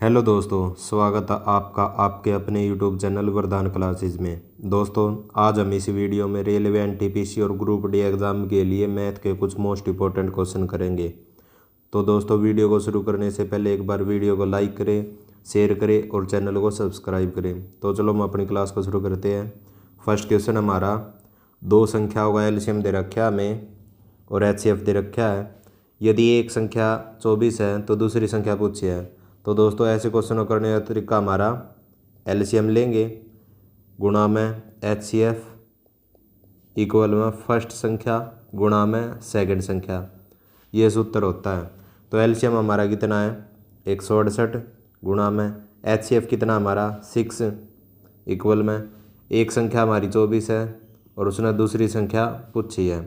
Hello दोस्तों, स्वागत है आपका आपके अपने यूट्यूब चैनल वरदान क्लासेस में। दोस्तों, आज हम इस वीडियो में रेलवे एनटीपीसी और ग्रुप डी एग्ज़ाम के लिए मैथ के कुछ मोस्ट इंपॉर्टेंट क्वेश्चन करेंगे। तो दोस्तों, वीडियो को शुरू करने से पहले एक बार वीडियो को लाइक करें, शेयर करें और चैनल को सब्सक्राइब करें। तो चलो हम अपनी क्लास को शुरू करते हैं। फर्स्ट क्वेश्चन हमारा, दो संख्याओं का एलसीएम दे रखा है हमें और एचसीएफ दे रखा है। यदि एक संख्या 24 है तो दूसरी संख्या पूछी है। तो दोस्तों, ऐसे क्वेश्चनों करने का तरीका हमारा एलसीएम लेंगे, गुणा में एचसीएफ इक्वल में फर्स्ट संख्या गुणा में सेकंड संख्या, ये सूत्र होता है। तो एलसीएम हमारा कितना है 168 गुणा में एचसीएफ कितना हमारा 6 इक्वल में एक संख्या हमारी 24 है और उसने दूसरी संख्या पूछी है।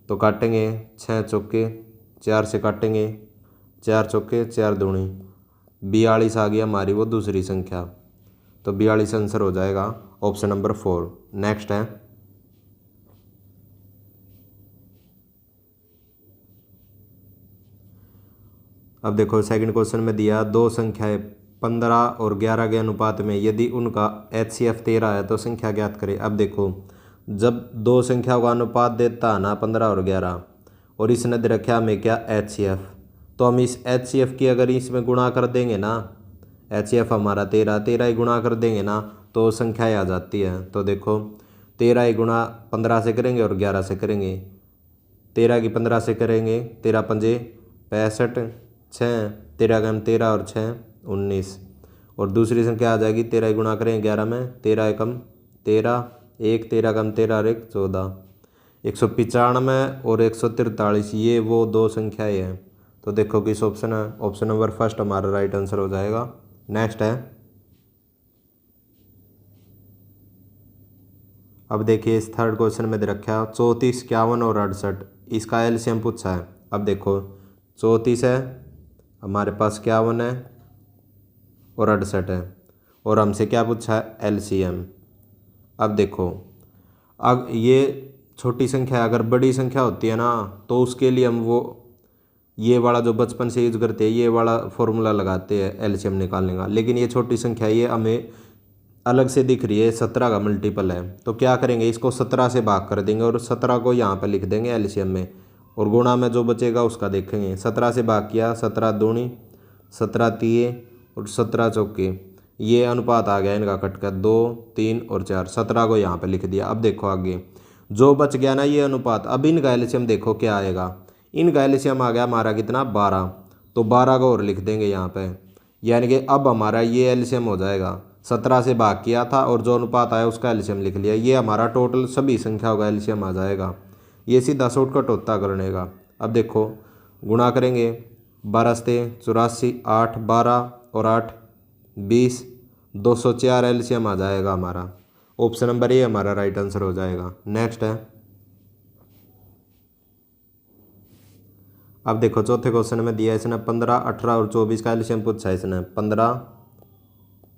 तो काटेंगे 6 चौके 4 से काटेंगे, 4 चौके 4 दूनी 42 आ गया हमारी वो दूसरी संख्या। तो 42 आंसर हो जाएगा ऑप्शन नंबर 4। नेक्स्ट है, अब देखो सेकंड क्वेश्चन में दिया दो संख्याएं 15 और 11 के अनुपात में, यदि उनका एचसीएफ 13 है तो संख्या ज्ञात करें। अब देखो, जब दो संख्याओं का अनुपात देता है ना 15 और 11 और इसने दे रखा हमें क्या एचसीएफ, तो हम इस एचसीएफ की अगर इसमें गुणा कर देंगे ना, एचसीएफ हमारा 13 ही गुणा कर देंगे ना तो संख्याएँ आ जाती है। तो देखो 13 ही गुणा 15 से करेंगे और 11 से करेंगे, 13 की 15 से करेंगे 13 पंजे 65, 6 13 का 13 और 6 19 और दूसरी संख्या आ जाएगी 13 ही गुणा करेंगे 11 में, 13 एकम 13 एक 13 कम 13 और एक 14, 195 और 143 ये वो दो संख्याएँ हैं। तो देखो किस ऑप्शन है, ऑप्शन नंबर फर्स्ट हमारा राइट आंसर हो जाएगा। नेक्स्ट है, अब देखिए इस थर्ड क्वेश्चन में दे रखा है 34 51 और 68, इसका एलसीएम पूछा है। अब देखो 34 है हमारे पास 51 है और 68 है और हमसे क्या पूछा है एलसीएम। अब देखो, अब ये छोटी संख्या अगर बड़ी संख्या होती है ना तो उसके लिए हम वो ये वाला जो बचपन से यूज करते हैं ये वाला फॉर्मूला लगाते हैं एलसीएम निकालने का, लेकिन ये छोटी संख्या ये हमें अलग से दिख रही है, 17 का मल्टीपल है। तो क्या करेंगे, इसको 17 से भाग कर देंगे और 17 को यहाँ पर लिख देंगे एलसीएम में और गुणा में जो बचेगा उसका देखेंगे। 17 से भाग किया 17 दूनी 17 तिये और 17 चौके, ये अनुपात आ गया इनका कट कर 2 3 और 4, 17 को यहाँ पर लिख दिया। अब देखो आगे जो बच गया ना ये अनुपात, अब इनका एलसीएम देखो क्या आएगा, इनका एलसीएम आ गया हमारा कितना 12, तो 12 को और लिख देंगे यहाँ पे, यानी कि अब हमारा ये एलसीएम हो जाएगा 17 से भाग किया था और जो अनुपात आया उसका एलसीएम लिख लिया, ये हमारा टोटल सभी संख्याओं का एलसीएम आ जाएगा। ये सीधा शॉर्टकट होता करने का। अब देखो गुणा करेंगे 12 से 84 8 12 और 8 20 204 एलसीएम आ जाएगा हमारा। ऑप्शन नंबर ए हमारा राइट आंसर हो जाएगा। नेक्स्ट है, अब देखो चौथे क्वेश्चन में दिया इसने 15 18 और 24 का एलसीएम पूछा है। इसने 15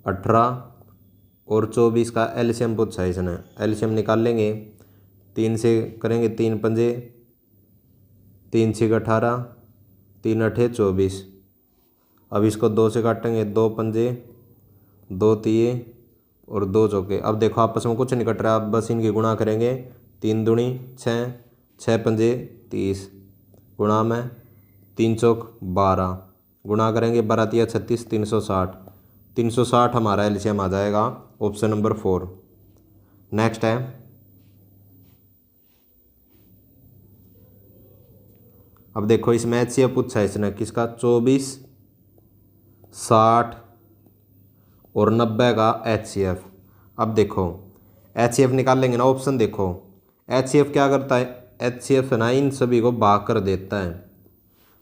18 और 24 का एलसीएम पूछा है। इसने एलसीएम निकाल लेंगे, 3 से करेंगे 3 पंजे 3 6 18 3 8 24, अब इसको 2 से काटेंगे 2 पंजे 2 तिये और 2 चौके। अब देखो आपस में कुछ नहीं कट रहा, अब बस इनकी गुणा करेंगे 3 दूनी 6 6 पंजे 30 गुणा में 3 चौक 12 गुणा करेंगे 12 तिया 36 360 हमारा एलसीएम आ जाएगा ऑप्शन नंबर 4। नेक्स्ट है, अब देखो इसमें एचसीएफ पूछा है इसने किसका 24 60 और 90 का एचसीएफ। अब देखो एचसीएफ निकाल लेंगे ना, ऑप्शन देखो एचसीएफ क्या करता है, एचसीएफ ना इन सभी को भाग कर देता है।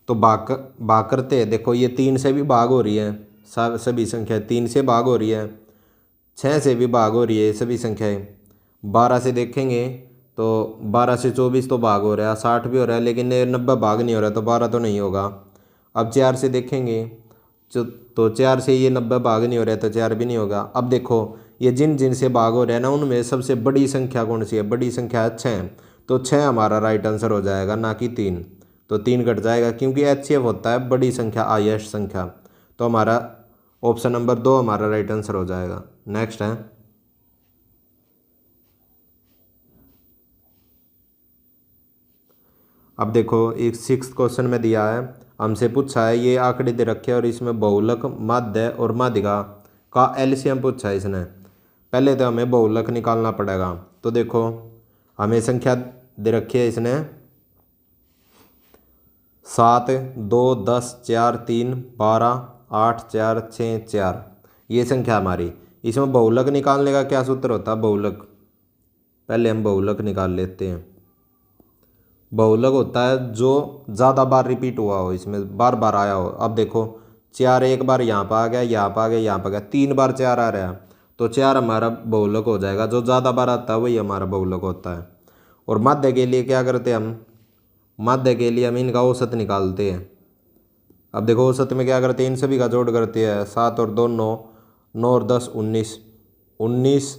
तो भाग करते हैं, देखो ये 3 से भी भाग हो रही है, सभी संख्याएं 3 से भाग हो रही है, 6 से भी भाग हो रही है सभी संख्याएं, 12 से देखेंगे तो 12 से 24 तो भाग हो रहा है, 60 भी हो रहा है लेकिन 90 भाग नहीं हो रहा, तो 12 तो नहीं होगा। अब 4 से देखेंगे तो 4 से ये 90 भाग नहीं हो रहा है तो 4 भी नहीं होगा। अब देखो ये जिन जिन से भाग हो रहा है ना उनमें सबसे बड़ी संख्या कौन सी है, बड़ी संख्या है 6, तो 6 हमारा राइट आंसर हो जाएगा, ना कि 3। तो 3 कट जाएगा क्योंकि एचसीएफ होता है बड़ी संख्या हाईएस्ट संख्या। तो हमारा ऑप्शन नंबर 2 हमारा राइट आंसर हो जाएगा। नेक्स्ट है, अब देखो एक 6th क्वेश्चन में दिया है, हमसे पूछा है ये आंकड़े दे रखे और इसमें बहुलक माध्य और माध्यिका का एलसीएम पूछा है इसने। पहले तो हमें बहुलक निकालना पड़ेगा। तो देखो हमें संख्या दे रखी है इसने 7, 2, 10, 4, 3, 12, 8, 4, 6, 4, ये संख्या हमारी। इसमें बहुलक निकालने का क्या सूत्र होता है? बहुलक, पहले हम बहुलक निकाल लेते हैं। बहुलक होता है जो ज़्यादा बार रिपीट हुआ हो, इसमें बार बार आया हो। अब देखो 4 एक बार यहाँ पर आ गया, यहाँ पर आ गया, यहाँ पर आ गया, 3 बार 4 आ रहा है, तो 4 हमारा बहुलक हो जाएगा। जो ज़्यादा बार आता है वही हमारा बहुलक होता है। और माध्य के लिए क्या करते हैं हम? माध्य के लिए हम इनका औसत निकालते हैं। अब देखो औसत में क्या करते हैं, इन सभी का जोड़ करते हैं। 7 और 2 9, 9 और 10 19, 19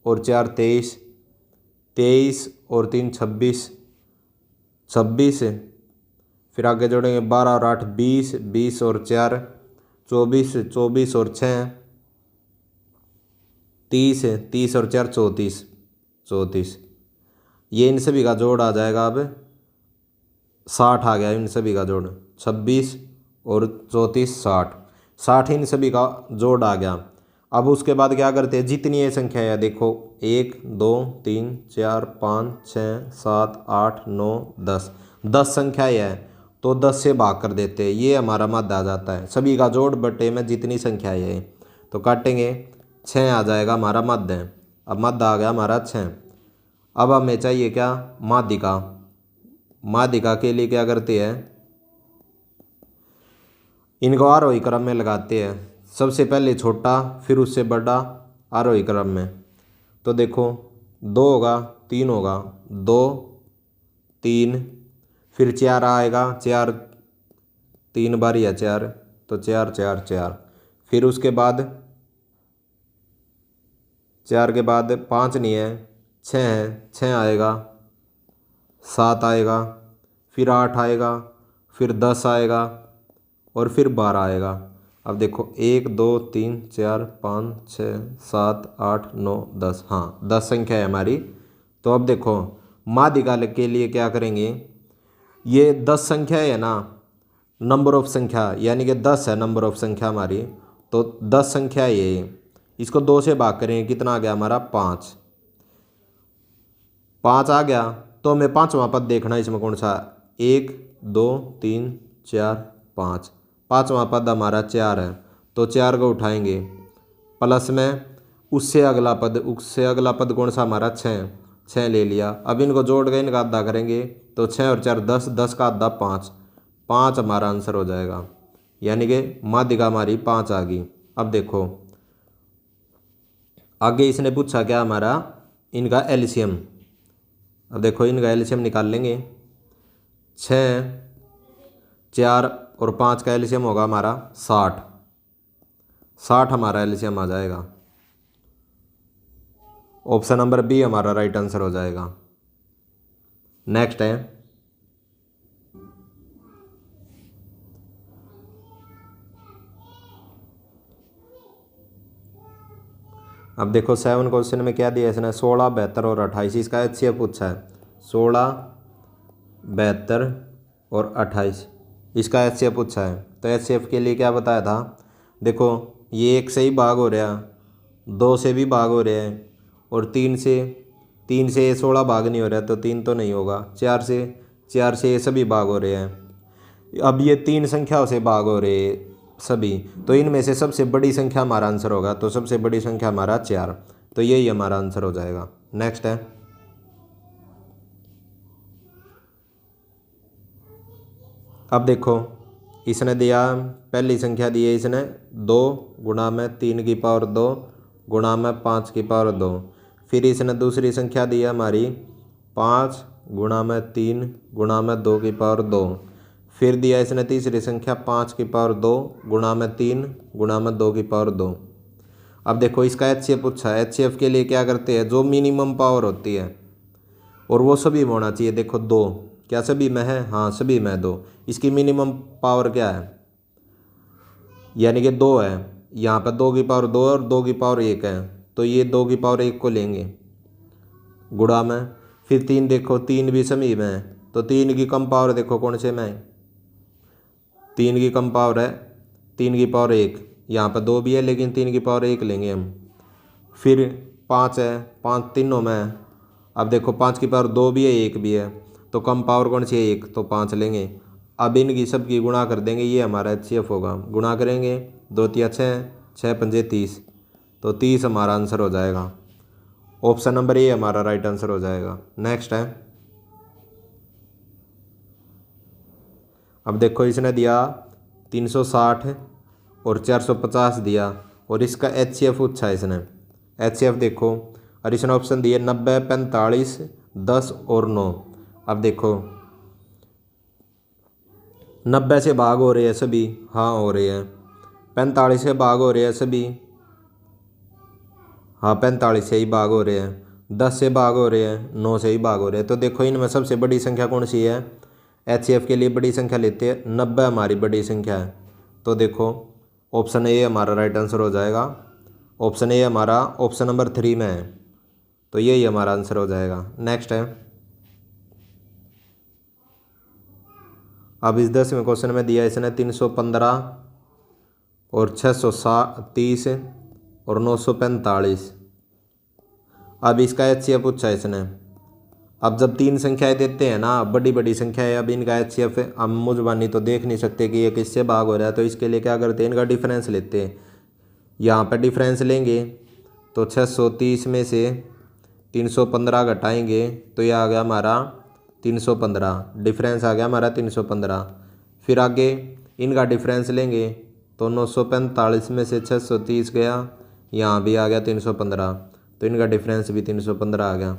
और 4 23, 23 और 3 26, 26, फिर आगे जोड़ेंगे 12 और 8 20, 20 और 4 24, 24 और 6 30, 30 और 4 34, 34, ये इन सभी का जोड़ आ जाएगा। अब 60 आ गया इन सभी का जोड़, 26 और 34 60, 60 इन सभी का जोड़ आ गया। अब उसके बाद क्या करते हैं, जितनी ये संख्या है देखो 1 2 3 4 5 6 7 8 9 10, 10 संख्या है तो 10 से भाग कर देते हैं, ये हमारा माध्य आ जाता है। सभी का जोड़ बटे में जितनी संख्या है, तो काटेंगे 6 आ जाएगा हमारा माध्य। अब माध्य आ गया हमारा 6। अब हमें चाहिए क्या? माध्यिका। माध्यिका के लिए क्या करते हैं, इनको आरोही क्रम में लगाते हैं। सबसे पहले छोटा फिर उससे बड़ा आरोही क्रम में। तो देखो 2 होगा, 3 होगा, 2 3, फिर 4 आएगा, 4 3 बार या 4, तो 4 4 4, फिर उसके बाद 4 के बाद 5 नहीं है, 6 है, 6 आएगा, 7 आएगा, फिर 8 आएगा, फिर 10 आएगा और फिर 12 आएगा। अब देखो 1 2 3 4 5 6 7 8 9 10, हाँ 10 संख्या है हमारी। तो अब देखो माध्यिका के लिए क्या करेंगे, ये 10 संख्या है ना, नंबर ऑफ संख्या, यानी कि 10 है नंबर ऑफ संख्या हमारी। तो 10 संख्या ये, इसको 2 से भाग करेंगे, कितना आ गया हमारा 5, 5 आ गया। तो हमें पाँचवां पद देखना है इसमें कौन सा, 1 2 3 4 5, पाँचवां पद हमारा 4 है, तो 4 को उठाएंगे, प्लस में उससे अगला पद कौन सा हमारा 6, 6 ले लिया। अब इनको जोड़ के इनका आधा करेंगे, तो 6 और 4 10, 10 का आधा 5, 5 हमारा आंसर हो जाएगा, यानी कि माध्यिका हमारी 5 आ गई। अब देखो आगे इसने पूछा क्या हमारा, इनका एलसीएम। अब देखो इनका एलसीएम निकाल लेंगे। 6 4 और 5 का एलसीएम होगा हमारा 60, 60 हमारा एलसीएम आ जाएगा। ऑप्शन नंबर बी हमारा राइट आंसर हो जाएगा। नेक्स्ट है, अब देखो 7 क्वेश्चन में क्या दिया इसने, 16 72 और 28, इसका एचसीएफ पूछा है। 16 72 और 28 इसका एचसीएफ पूछा है। तो एचसीएफ के लिए क्या बताया था, देखो ये 1 से ही भाग हो रहा, 2 से भी भाग हो रहा है, और 3 से 16 भाग नहीं हो रहा, तो 3 तो नहीं होगा। 4 से ये सभी भाग हो रहे हैं। अब ये 3 संख्याओं से भाग हो रहे हैं सभी, तो इनमें से सबसे बड़ी संख्या हमारा आंसर होगा। तो सबसे बड़ी संख्या हमारा 4, तो यही हमारा आंसर हो जाएगा। नेक्स्ट है, अब देखो इसने दिया, पहली संख्या दी है इसने 2 गुणा में 3 की पावर 2 गुणा में 5 की पावर 2। फिर इसने दूसरी संख्या दी है हमारी 5 गुणा में 3 गुणा में 2 की पावर 2। फिर दिया इसने तीसरी संख्या 5 की पावर 2 गुणा में 3 गुणा में 2 की पावर 2। अब देखो इसका एचसीएफ पूछा है। एचसीएफ के लिए क्या करते हैं, जो मिनिमम पावर होती है और वो सभी में होना चाहिए। देखो 2 क्या सभी में है, हाँ सभी में 2। इसकी मिनिमम पावर क्या है, यानी कि 2 है। यहाँ पर 2 की पावर 2 और 2 की पावर 1 है, तो ये 2 की पावर 1 को लेंगे गुणा में। फिर 3 देखो, 3 भी समी में है, तो 3 की कम पावर देखो कौन से में है, 3 की कम पावर है 3 की पावर 1। यहाँ पर 2 भी है लेकिन 3 की पावर 1 लेंगे हम। फिर 5 है, 5 तीनों में है। अब देखो 5 की पावर 2 भी है 1 भी है, तो कम पावर कौन सी है 1, तो 5 लेंगे। अब इनकी सब की गुणा कर देंगे, ये हमारा HCF होगा। गुणा करेंगे 2 तिया 6, 6 पंजे 30, तो 30 हमारा आंसर हो जाएगा। ऑप्शन नंबर ए हमारा राइट आंसर हो जाएगा। नेक्स्ट है, अब देखो इसने दिया 360 और 450 दिया, और इसका HCF पूछा है इसने। HCF देखो, और इसने ऑप्शन दिए 90, 45, 10 और 9। अब देखो 90 से भाग हो रहे हैं सभी, हाँ हो रहे हैं। 45 से भाग हो रहे हैं सभी, हाँ 45 से ही भाग हो रहे हैं। 10 से भाग हो रहे हैं, 9 से ही भाग हो रहे हैं। तो देखो इनमें सबसे बड़ी संख्या कौन सी है, HCF के लिए बड़ी संख्या लेते हैं, 90 हमारी बड़ी संख्या है। तो देखो ऑप्शन ए हमारा राइट आंसर हो जाएगा। ऑप्शन ए हमारा ऑप्शन नंबर 3 में है, तो यही हमारा आंसर हो जाएगा। नेक्स्ट है, अब इस 10वें क्वेश्चन में दिया इसने 315 और 630 और 945। अब इसका HCF पूछा है इसने। अब जब 3 संख्याएं देते हैं ना, बड़ी बड़ी संख्या है, अब इनका HCF हम मुजबानी तो देख नहीं सकते कि ये किससे भाग हो रहा है, तो इसके लिए क्या करते हैं, इनका डिफरेंस लेते हैं। यहाँ पर डिफरेंस लेंगे तो 630 में से 315 घटाएंगे तो ये आ गया हमारा 315, डिफरेंस आ गया हमारा 315। फिर आगे इनका डिफरेंस लेंगे तो 945 में से 630 गया, यहाँ भी आ गया 315, तो इनका डिफरेंस भी 315 आ गया।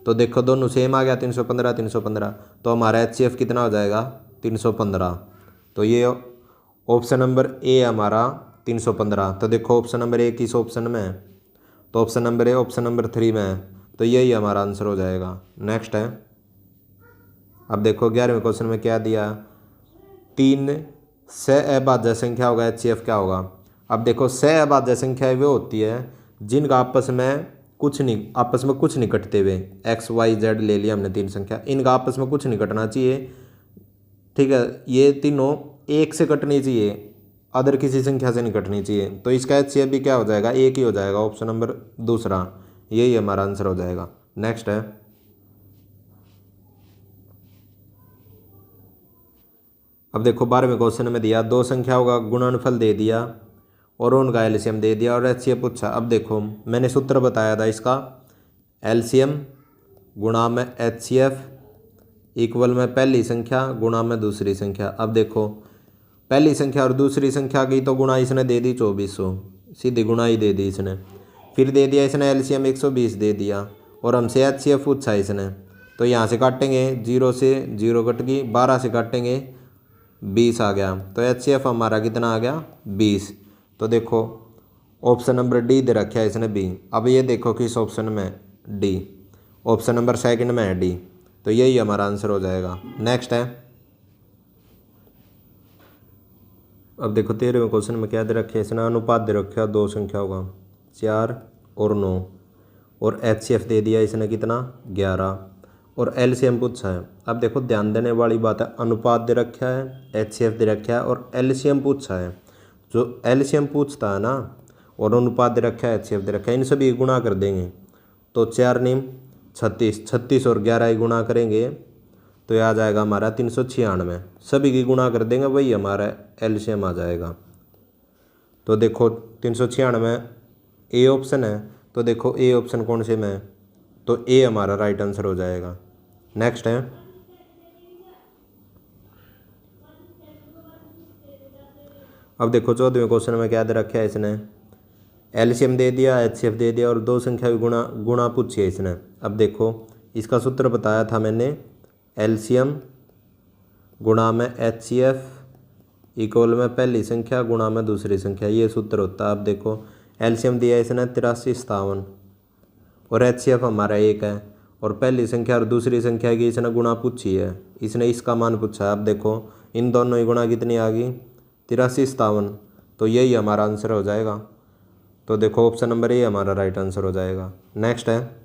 तो देखो दोनों सेम आ गया 315 315, तो हमारा HCF कितना हो जाएगा 315। तो ये ऑप्शन नंबर ए हमारा 315। तो देखो ऑप्शन नंबर ए किस ऑप्शन में है, तो option number A option number 3 में है, तो यही हमारा आंसर हो जाएगा। नेक्स्ट है, अब देखो 11वें क्वेश्चन में क्या दिया, 3 से अभाज्य संख्या होगा, HCF क्या होगा। अब देखो से अभाज्य संख्या वो होती है जिनका आपस में कुछ नहीं कटते हुए, X Y Z ले लिया हमने 3 संख्या, इनका आपस में कुछ नहीं कटना चाहिए, ठीक है, ये तीनों एक से कटनी चाहिए, अदर किसी संख्या से नहीं कटनी चाहिए। तो इसका HCF भी क्या हो जाएगा, एक ही हो जाएगा, ऑप्शन नंबर दूसरा, यही हमारा आंसर हो जाएगा। नेक्स्ट है, अब देखो 12वें क्वेश्चन में दिया 2 संख्याओं का गुणनफल दे दिया और उनका LCM दे दिया और HCF पूछा। अब देखो मैंने सूत्र बताया था इसका, LCM गुणा में HCF इक्वल में पहली संख्या गुणा में दूसरी संख्या। अब देखो पहली संख्या और दूसरी संख्या की तो गुणा इसने दे दी 2400, सीधी गुणा ही दे दी इसने। फिर दे दिया इसने LCM 120 दे दिया, और हमसे HCF पूछा इसने। तो यहाँ से काटेंगे 0 से 0 कट गई, 12 से काटेंगे 20 आ गया, तो HCF हमारा कितना आ गया 20। तो देखो ऑप्शन नंबर डी दे रखा है इसने बी। अब ये देखो किस ऑप्शन में, डी, ऑप्शन नंबर 2 में है डी, तो यही हमारा आंसर हो जाएगा। नेक्स्ट है, अब देखो 13वें क्वेश्चन में क्या दे रखे इसने, अनुपात दे रखा 2 संख्याओं का 4 और 9, और HCF दे दिया इसने कितना 11, और LCM पूछा है। अब देखो ध्यान देने वाली बात है, अनुपात दे रखा है, HCF दे रखा है और LCM पूछा है। जो LCM पूछता है ना, और अनुपात दे रखा है, HCF दे रखा है, इन सभी गुणा कर देंगे तो 4 निम 36, 36 और 11 ही गुणा करेंगे तो यह आ जाएगा हमारा 396, सभी की गुणा कर देंगे वही हमारा LCM आ जाएगा। तो देखो 396 ए ऑप्शन है, तो देखो ए ऑप्शन कौन से में है, तो ए हमारा राइट आंसर हो जाएगा। नेक्स्ट है, अब देखो 14वें क्वेश्चन में क्या दे रखा है इसने, LCM दे दिया, HCF दे दिया और 2 संख्या की गुणा पूछी है इसने। अब देखो इसका सूत्र बताया था मैंने, LCM गुणा में HCF इक्वल में पहली संख्या गुणा में दूसरी संख्या, ये सूत्र होता है। अब देखो LCM दिया इसने 83 57, और HCF हमारा 1 है, और पहली संख्या और दूसरी संख्या की इसने गुणा पूछी है, इसने इसका मान पूछा है। अब देखो इन दोनों की गुणा कितनी आ गई 83 57, तो यही हमारा आंसर हो जाएगा। तो देखो ऑप्शन नंबर ए हमारा राइट आंसर हो जाएगा। नेक्स्ट है,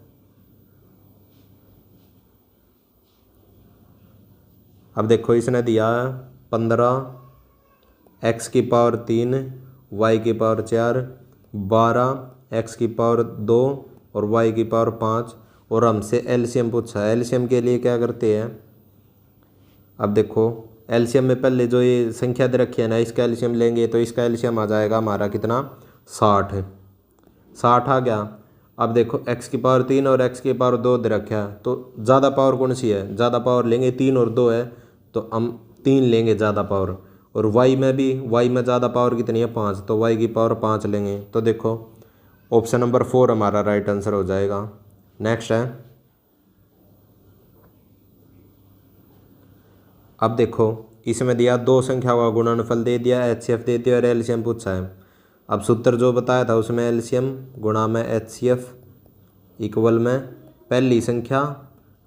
अब देखो इसने दिया 15 एक्स की पावर 3 वाई की पावर 4 12 एक्स की पावर 2 और वाई की पावर 5 और हमसे एलसीएम पूछा है। एलसीएम के लिए क्या करते हैं, अब देखो एलसीएम में पहले जो ये संख्या दे रखी है ना, इसका एलसीएम लेंगे तो इसका एलसीएम आ जाएगा हमारा कितना, 60 आ गया। अब देखो एक्स की पावर 3 और एक्स की पावर 2 दे रखा है, तो ज़्यादा पावर कौन सी है, ज़्यादा पावर लेंगे 3 और 2 है तो हम 3 लेंगे ज़्यादा पावर। और वाई में भी, वाई में ज़्यादा पावर कितनी है 5, तो वाई की पावर 5 लेंगे। तो देखो ऑप्शन नंबर 4 हमारा राइट आंसर हो जाएगा। नेक्स्ट है, अब देखो इसमें दिया दो संख्या का गुणनफल दे दिया, एचसीएफ दे दिया और एलसीएम पूछा है। अब सूत्र जो बताया था उसमें एलसीएम गुणा में एचसीएफ इक्वल में पहली संख्या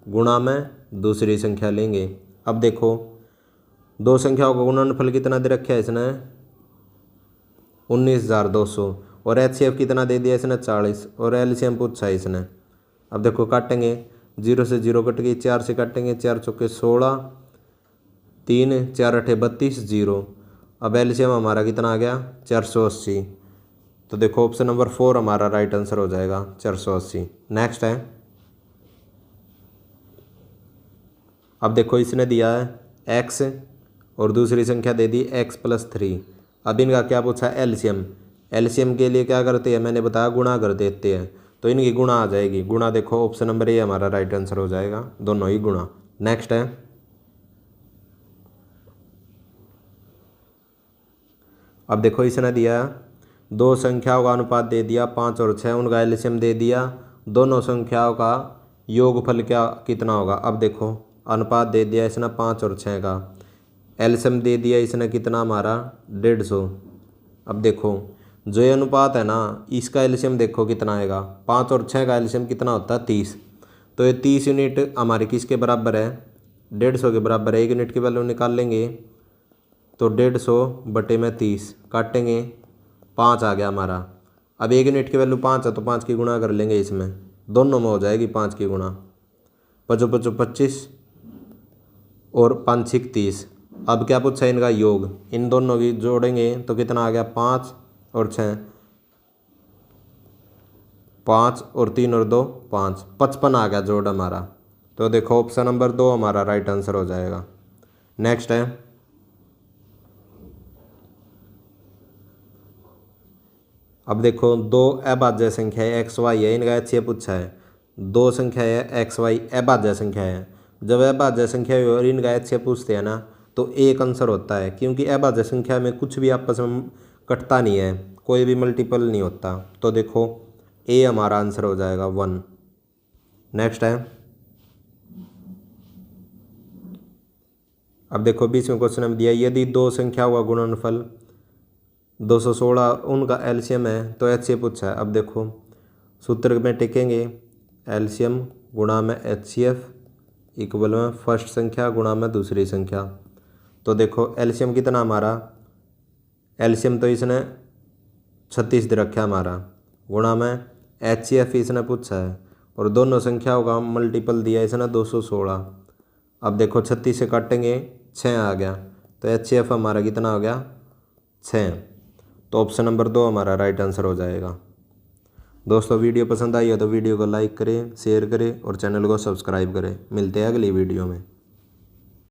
गुणा में दूसरी संख्या लेंगे। अब देखो दो संख्याओं का गुणनफल कितना दे रखा है इसने, 19,200 और एचसीएफ कितना दे दिया इसने 40 और एलसीएम पूछा है इसने। अब देखो काटेंगे, 0 से 0 कट गई, 4 से काटेंगे, 4 चौके 16 3 4 8 32 0। अब एलसीएम हमारा कितना आ गया 480। तो देखो ऑप्शन नंबर 4 हमारा राइट आंसर हो जाएगा 480। नेक्स्ट है, अब देखो इसने दिया है x और दूसरी संख्या दे दी x+3। अब इनका क्या पूछा है एलसीएम। एलसीएम के लिए क्या करते हैं, मैंने बताया गुणा कर देते हैं, तो इनकी गुणा आ जाएगी। गुणा देखो ऑप्शन नंबर ए हमारा राइट आंसर हो जाएगा, दोनों ही गुणा। नेक्स्ट है, अब देखो इसने दिया दो संख्याओं का अनुपात दे दिया 5 और 6, उनका एलसीएम दे दिया, दोनों संख्याओं का योगफल क्या कितना होगा। अब देखो अनुपात दे दिया इसने 5 और 6 का, एलसीएम दे दिया इसने कितना हमारा 150। अब देखो जो ये अनुपात है ना, इसका एलसीएम देखो कितना आएगा, 5 और 6 का एलसीएम कितना होता है 30। तो ये 30 यूनिट हमारे किसके बराबर है, 150 के बराबर है। 1 यूनिट की वैल्यू निकाल लेंगे तो 150/30 काटेंगे, 5 आ गया हमारा। अब 1 यूनिट की वैल्यू 5 है तो 5 की गुणा कर लेंगे, इसमें दोनों में हो जाएगी 5 की गुणा, 5 5 25 और 5 6 30। अब क्या पूछा है इनका योग, इन दोनों की जोड़ेंगे तो कितना आ गया 5 और 6, 5 और 3 और 2 5, 55 आ गया जोड़ हमारा। तो देखो ऑप्शन नंबर 2 हमारा राइट आंसर हो जाएगा। नेक्स्ट है, अब देखो दो अभाज्य संख्या है एक्स वाई है, इनका एचसीएफ पूछा है। दो संख्या है एक्स वाई अभाज्य संख्या है, जब अभाज्य संख्या और इनका एचसीएफ पूछते हैं ना तो एक आंसर होता है, क्योंकि अभाज्य संख्या में कुछ भी आपस में कटता नहीं है, कोई भी मल्टीपल नहीं होता। तो देखो ए हमारा आंसर हो जाएगा 1। नेक्स्ट है, अब देखो बीच में क्वेश्चन में दिया यदि दो संख्याओं का गुणनफल 216 उनका एलसीएम है तो एचसीएफ पूछा है। अब देखो सूत्र में टिकेंगे, एलसीएम गुणा में एचसीएफ इक्वल में फर्स्ट संख्या गुणा में दूसरी संख्या। तो देखो एलसीएम कितना हमारा, एलसीएम तो इसने 36 दे रखा है हमारा, गुणा में एचसीएफ इसने पूछा है और दोनों संख्याओं का मल्टीपल दिया इसने 216। अब देखो 36 से काटेंगे 6 आ गया, तो एचसीएफ हमारा कितना हो गया 6। तो ऑप्शन नंबर 2 हमारा राइट आंसर हो जाएगा। दोस्तों वीडियो पसंद आई है तो वीडियो को लाइक करें, शेयर करें और चैनल को सब्सक्राइब करें। मिलते हैं अगली वीडियो में।